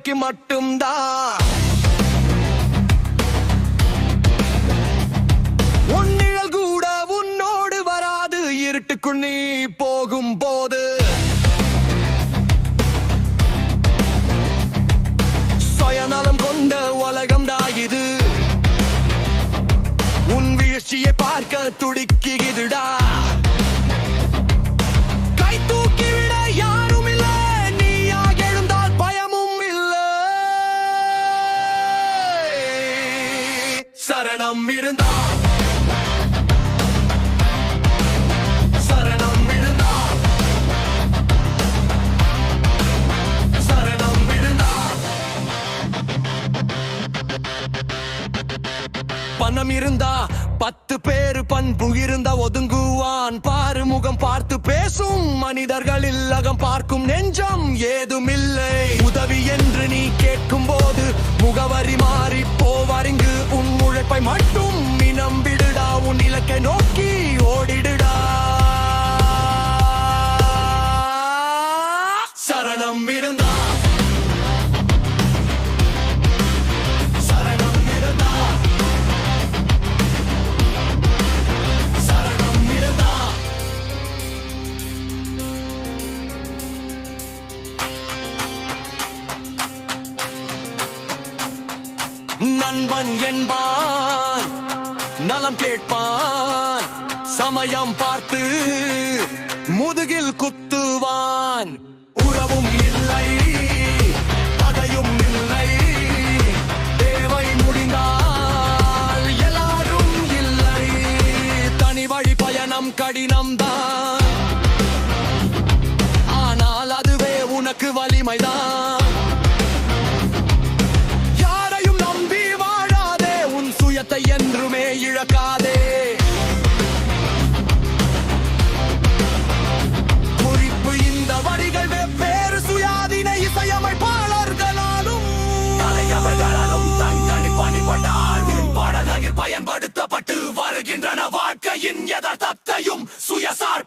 துணைக்கு மட்டும்தான். உன் நிழல் கூட உன்னோடு வராது இருட்டுக்குள் நீ போகும் போது. சுயநலம் கொண்ட உலகம்டா இது, உன் வீழ்ச்சியை பார்க்க துடிக்குதுடா. கை தூக்கிவிட யாரும் இல்ல, நீயாக எழுந்தால் பயமும் இல்ல. சரணம் இருந்தா, சரணம் இருந்தா, சரணம் இருந்தா. பணம் இருந்தா 10 பேரு, பண்பு இருந்தா ஒதுங்குவான். பாரு முகம் பார்த்து பேசும் மனிதர்களில் அகம் பார்க்கும் நெஞ்சம் ஏதும் இல்லை. உதவி என்று நீ கேட்கும் போது முகவரி மாறி போவாரிங்கு. உன் உழைப்பை மட்டும் நீ நம்பிடுடா, உன் இலக்கை நோக்கி ஓடிடுடா. சரணம் இருந்தா, நண்பன் என்பான், நலம் கேட்பான், சமயம் பார்த்து முதுகில் குத்துவான். உறவும் இல்லை, பகையும் இல்லை, தேவை முடிந்தால் எல்லாரும் இல்லை. தனி வழி பயணம் கடினம்தான், ஆனால் அதுவே உனக்கு வலிமைதான். என்றுமே இழக்காதே. குறிப்பு இந்த வரிகள் வெவ்வேறு சுயாதீன இசையமைப்பாளர்களாலும் தனி பணிபட்டால் பாடல்கள் பயன்படுத்தப்பட்டு வருகின்றன. வாழ்க்கையின் யதார்த்தத்தையும் சுயசார்